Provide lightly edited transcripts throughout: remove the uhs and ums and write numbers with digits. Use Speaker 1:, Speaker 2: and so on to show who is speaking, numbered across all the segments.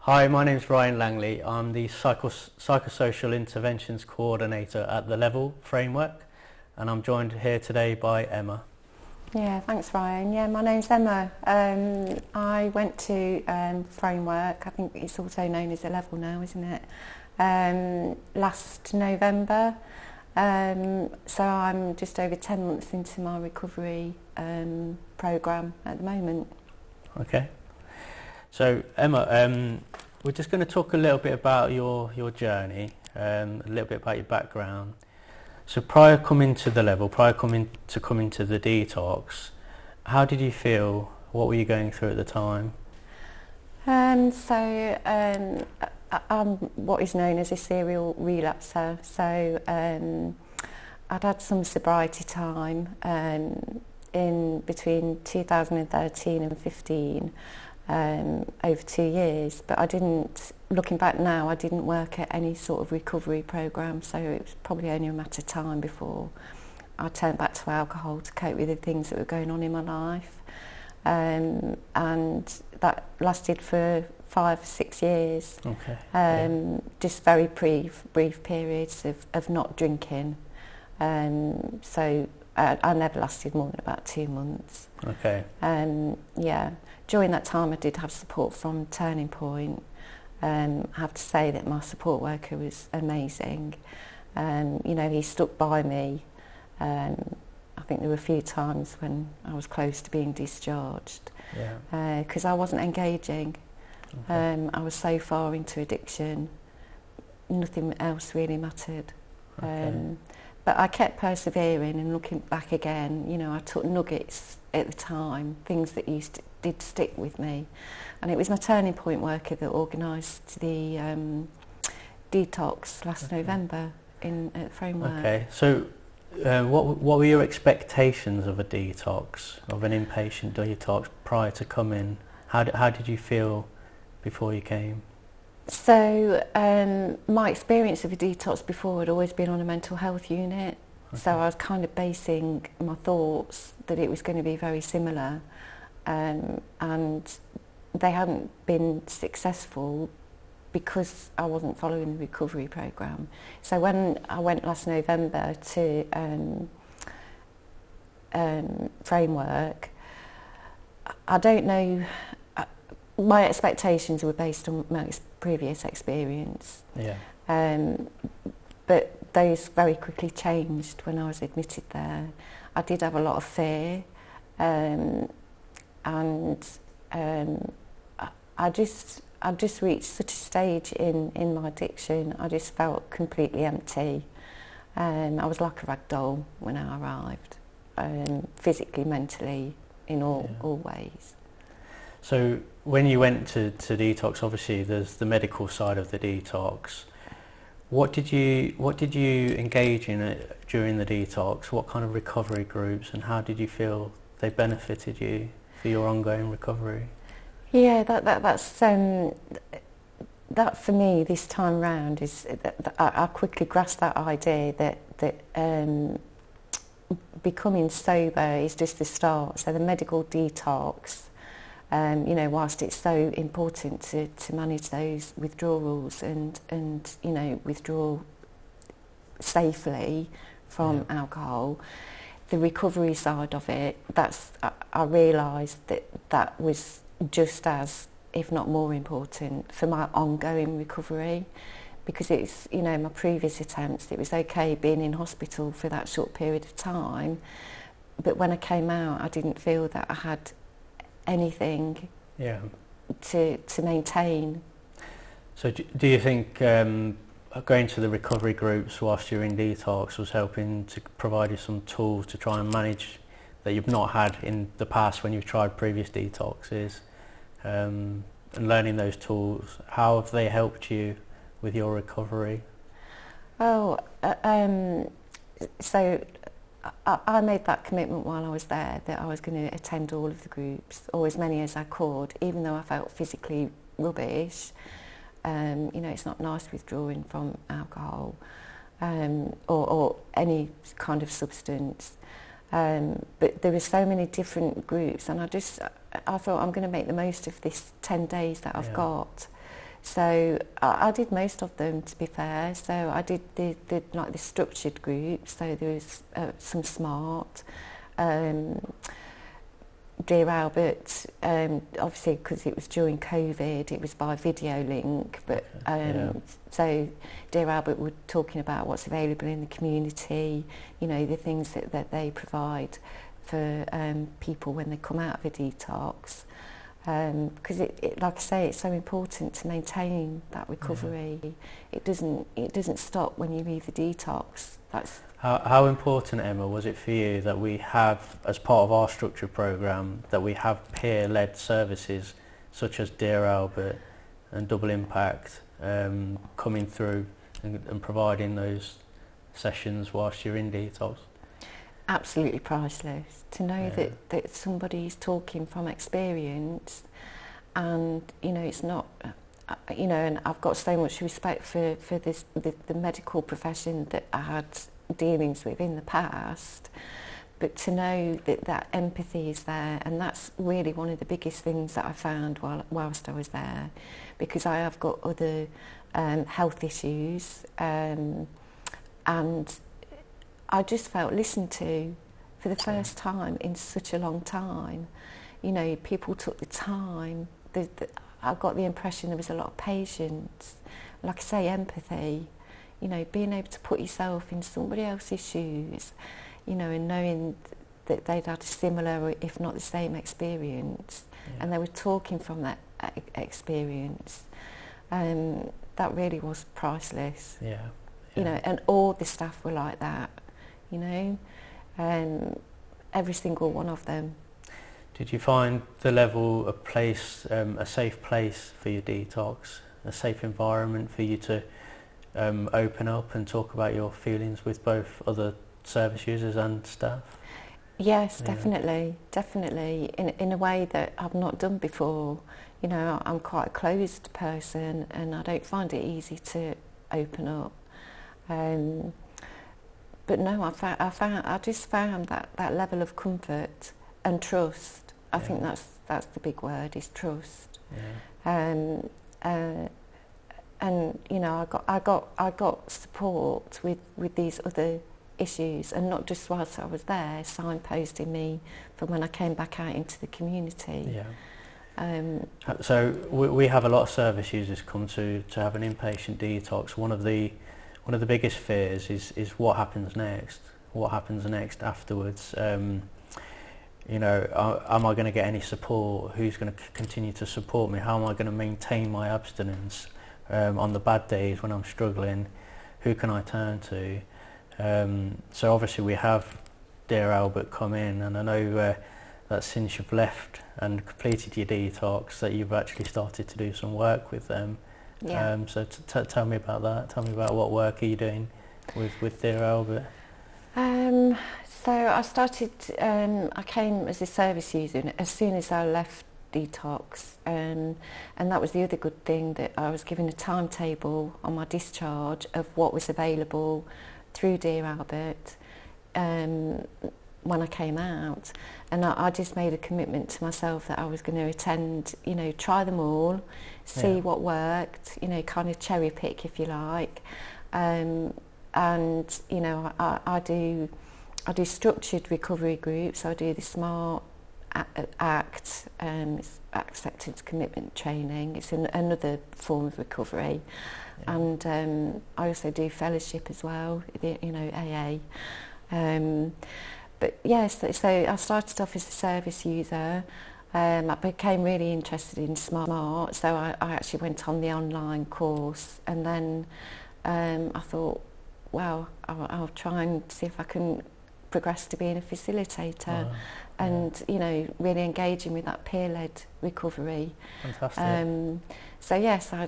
Speaker 1: Hi, my name's Ryan Langley. I'm the Psychosocial Interventions Coordinator at the Level FrameWork, and I'm joined here today by Emma.
Speaker 2: Yeah, thanks Ryan. Yeah, my name's Emma. I went to FrameWork, I think it's also known as the Level now, isn't it? Last November. So I'm just over 10 months into my recovery programme at the moment.
Speaker 1: Okay. So Emma, we're just going to talk a little bit about your journey, a little bit about your background. So prior to coming to the the Detox, how did you feel? What were you going through at the time?
Speaker 2: I'm what is known as a serial relapser. So I'd had some sobriety time in between 2013 and 15. Over 2 years, but I didn't, looking back now, I didn't work at any sort of recovery programme, so it was probably only a matter of time before I turned back to alcohol to cope with the things that were going on in my life. And that lasted for 5 or 6 years.
Speaker 1: Okay.
Speaker 2: Just very brief periods of not drinking. So I never lasted more than about 2 months.
Speaker 1: Okay.
Speaker 2: Yeah. During that time I did have support from Turning Point. I have to say that my support worker was amazing. You know, he stuck by me. I think there were a few times when I was close to being discharged.
Speaker 1: Yeah.
Speaker 2: Because I wasn't engaging.
Speaker 1: Okay.
Speaker 2: I was so far into addiction, nothing else really mattered.
Speaker 1: Okay.
Speaker 2: But I kept persevering, and looking back again, you know, I took nuggets at the time, things that did stick with me. And it was my Turning Point worker that organised the Detox last November at FrameWork.
Speaker 1: Okay, so what were your expectations of a detox, of an inpatient detox prior to coming? How did you feel before you came?
Speaker 2: So my experience of a detox before had always been on a mental health unit. Okay. So I was kind of basing my thoughts that it was going to be very similar, and they hadn't been successful because I wasn't following the recovery programme. So when I went last November to FrameWork, I don't know, my expectations were based on my previous experience.
Speaker 1: Yeah.
Speaker 2: But those very quickly changed when I was admitted there. I did have a lot of fear, and I just reached such a stage in my addiction. I just felt completely empty. I was like a rag doll when I arrived, physically, mentally, in all ways.
Speaker 1: So when you went to detox, obviously there's the medical side of the detox. What did you engage in during the detox? What kind of recovery groups, and how did you feel they benefited you for your ongoing recovery?
Speaker 2: Yeah, that's that for me this time round is that I quickly grasped that idea that becoming sober is just the start. So the medical detox, you know, whilst it's so important to manage those withdrawals and you know, withdraw safely from alcohol, the recovery side of it, I realised that was just as, if not more important for my ongoing recovery, because it's, you know, my previous attempts, it was okay being in hospital for that short period of time, but when I came out I didn't feel that I had anything to maintain.
Speaker 1: So do you think going to the recovery groups whilst you're in detox was helping to provide you some tools to try and manage that you've not had in the past when you've tried previous detoxes, and learning those tools? How have they helped you with your recovery?
Speaker 2: Oh, so I made that commitment while I was there that I was going to attend all of the groups, or as many as I could, even though I felt physically rubbish. You know, it's not nice withdrawing from alcohol or any kind of substance. But there were so many different groups, and I thought I'm going to make the most of this 10 days that I've got. So I did most of them, to be fair. So I did the structured groups. So there was some smart, Dear Albert. Obviously, because it was during COVID, it was by video link. But so Dear Albert were talking about what's available in the community. You know, the things that they provide for people when they come out of a detox. Because like I say, it's so important to maintain that recovery. It doesn't stop when you leave the detox. That's
Speaker 1: how important, Emma, was it for you that we have, as part of our structured programme, that we have peer-led services such as Dear Albert and Double Impact coming through and providing those sessions whilst you're in detox?
Speaker 2: Absolutely priceless to know that somebody's talking from experience, and you know, it's not, you know, and I've got so much respect for the medical profession that I had dealings with in the past, but to know that empathy is there, and that's really one of the biggest things that I found whilst I was there, because I have got other health issues, and I just felt listened to for the first time in such a long time. You know, people took the time. I got the impression there was a lot of patience, like I say, empathy. You know, being able to put yourself in somebody else's shoes, you know, and knowing that they'd had a similar, if not the same, experience, and they were talking from that experience. That really was priceless. You know, and all the staff were like that. You know, every single one of them.
Speaker 1: Did you find the level of place a safe place for your detox, a safe environment for you to open up and talk about your feelings with both other service users and staff?
Speaker 2: Yes, definitely, in a way that I've not done before. You know, I'm quite a closed person, and I don't find it easy to open up. But no, I just found that level of comfort and trust. I think that's the big word, is trust. And you know, I got support with these other issues, and not just whilst I was there, signposting me from when I came back out into the community.
Speaker 1: So we have a lot of service users come to have an inpatient detox. One of the biggest fears is what happens next. What happens next afterwards? You know, am I going to get any support? Who's going to continue to support me? How am I going to maintain my abstinence on the bad days when I'm struggling? Who can I turn to? So obviously we have Dear Albert come in, and I know that since you've left and completed your detox, that you've actually started to do some work with them. So tell me about that. Tell me about what work are you doing with Dear Albert?
Speaker 2: So I started, I came as a service user as soon as I left detox, and that was the other good thing, that I was given a timetable on my discharge of what was available through Dear Albert when I came out, and I just made a commitment to myself that I was going to attend, you know, try them all, see what worked, you know, kind of cherry pick, if you like, and you know, I do structured recovery groups. I do the SMART ACT, acceptance commitment training. It's another form of recovery, and I also do fellowship as well, you know, AA. But yes, so I started off as a service user. I became really interested in SMART, so I actually went on the online course, and then I thought, well, I'll try and see if I can progress to being a facilitator, and you know, really engaging with that peer-led recovery.
Speaker 1: Fantastic.
Speaker 2: So yes, I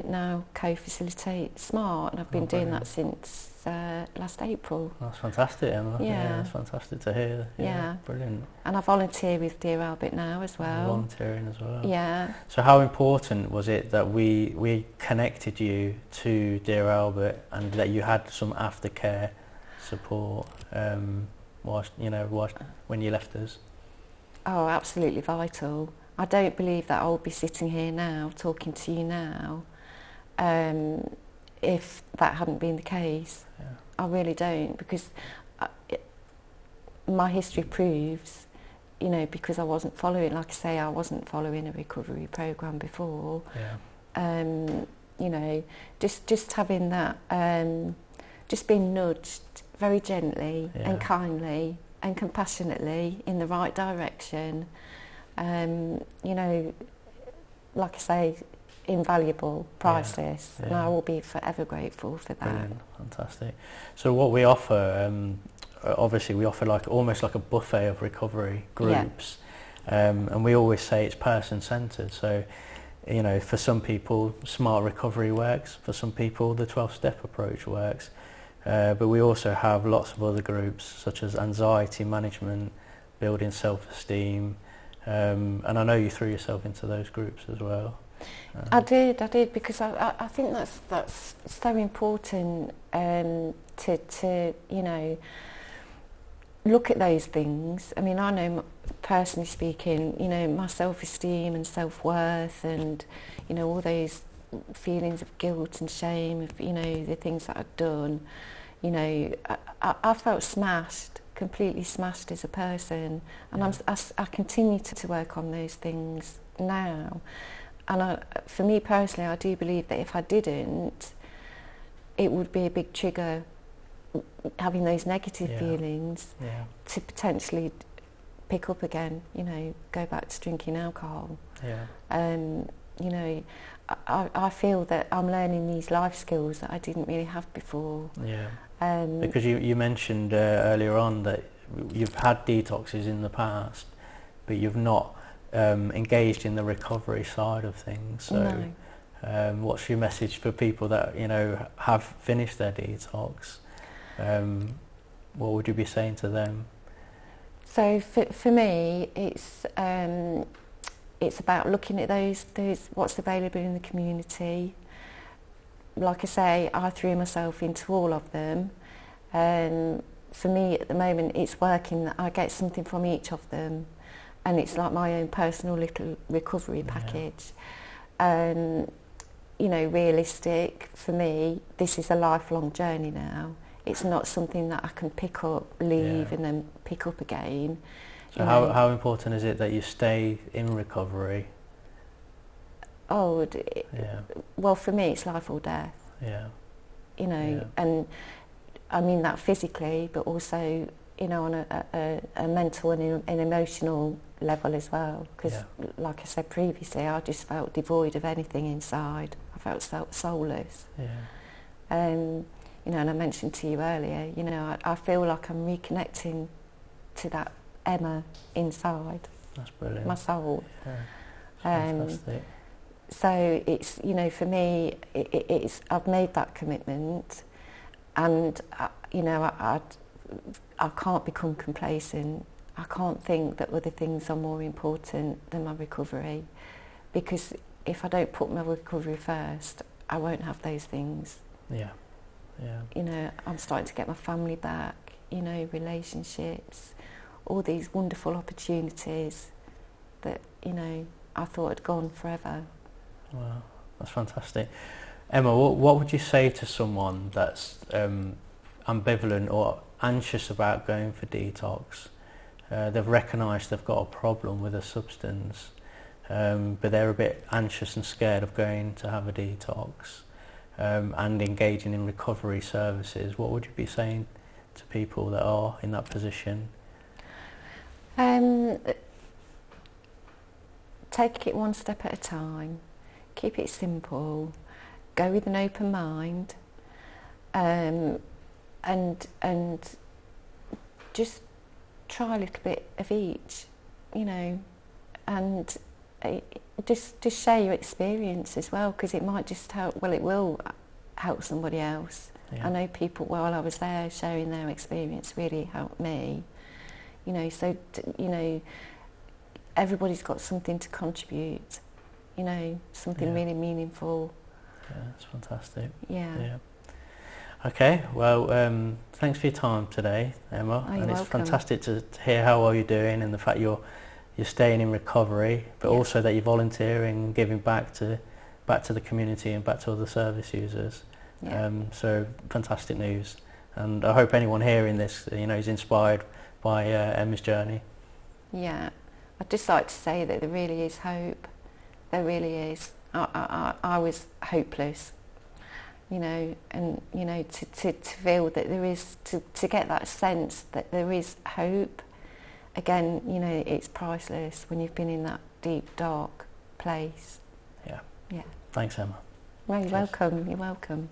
Speaker 2: now co-facilitate SMART, and I've been doing that since last April.
Speaker 1: That's fantastic, Emma. Yeah, that's fantastic to hear. Yeah, brilliant.
Speaker 2: And I volunteer with Dear Albert now as well.
Speaker 1: Volunteering as well.
Speaker 2: Yeah.
Speaker 1: So how important was it that we connected you to Dear Albert, and that you had some aftercare support when you left us?
Speaker 2: Oh, absolutely vital. I don't believe that I'll be sitting here now talking to you now if that hadn't been the case.
Speaker 1: Yeah.
Speaker 2: I really don't, because my history proves, you know, because I wasn't following, like I say, I wasn't following a recovery programme before.
Speaker 1: Yeah.
Speaker 2: You know, just having that, just being nudged very gently and kindly and compassionately in the right direction, you know, like I say, invaluable, priceless, and I will be forever grateful for that.
Speaker 1: Brilliant, fantastic. So what we offer, obviously we offer like almost like a buffet of recovery groups, and we always say it's person-centred. So, you know, for some people smart recovery works, for some people the 12-step approach works, but we also have lots of other groups such as anxiety management, building self-esteem, and I know you threw yourself into those groups as well.
Speaker 2: I did, because I think that's so important, to you know, look at those things. I mean, I know, personally speaking, you know, my self-esteem and self-worth, and you know, all those feelings of guilt and shame of, you know, the things that I'd done. You know, I felt smashed, completely smashed as a person, and I continue to work on those things now. And for me personally, I do believe that if I didn't, it would be a big trigger, having those negative feelings, to potentially pick up again, you know, go back to drinking alcohol. You know, I feel that I'm learning these life skills that I didn't really have before. Because
Speaker 1: you mentioned earlier on that you've had detoxes in the past, but you've not engaged in the recovery side of things. So what's your message for people that, you know, have finished their detox? What would you be saying to them?
Speaker 2: So for me, it's about looking at those what's available in the community. Like I say, I threw myself into all of them. For me at the moment, it's working that I get something from each of them, and it's like my own personal little recovery package. You know, realistic for me, this is a lifelong journey now. It's not something that I can pick up, leave, and then pick up again.
Speaker 1: So how important is it that you stay in recovery?
Speaker 2: Oh, well, for me, it's life or death. You know, and I mean that physically, but also, you know, on a mental and an emotional level as well. Because, like I said previously, I just felt devoid of anything inside. I felt soulless. You know, and I mentioned to you earlier, you know, I feel like I'm reconnecting to that Emma inside.
Speaker 1: That's brilliant.
Speaker 2: My soul.
Speaker 1: Fantastic.
Speaker 2: So it's, you know, for me, it's I've made that commitment, and you know, I can't become complacent. I can't think that other things are more important than my recovery, because if I don't put my recovery first, I won't have those things. You know, I'm starting to get my family back, you know, relationships, all these wonderful opportunities that, you know, I thought had gone forever.
Speaker 1: Wow, that's fantastic. Emma, what would you say to someone that's ambivalent or anxious about going for detox? They've recognised they've got a problem with a substance, but they're a bit anxious and scared of going to have a detox, and engaging in recovery services. What would you be saying to people that are in that position?
Speaker 2: Take it one step at a time. Keep it simple. Go with an open mind, and just try a little bit of each, you know, and just share your experience as well, because it might just help. Well, it will help somebody else. I know people, while I was there, sharing their experience really helped me. You know, so you know, everybody's got something to contribute. You know, something really meaningful.
Speaker 1: That's fantastic.
Speaker 2: Okay,
Speaker 1: well, thanks for your time today, Emma.
Speaker 2: You're
Speaker 1: it's
Speaker 2: welcome.
Speaker 1: Fantastic to hear how well you're doing, and the fact you're staying in recovery, but also that you're volunteering and giving back to back to the community and back to other service users.
Speaker 2: Yeah.
Speaker 1: So fantastic news, and I hope anyone hearing this, is inspired by Emma's journey.
Speaker 2: Yeah, I'd just like to say that there really is hope. There really is. I was hopeless, and to feel that there is, to get that sense that there is hope. Again, it's priceless when you've been in that deep, dark place.
Speaker 1: Yeah.
Speaker 2: Yeah.
Speaker 1: Thanks, Emma.
Speaker 2: Well, you're welcome. You're welcome.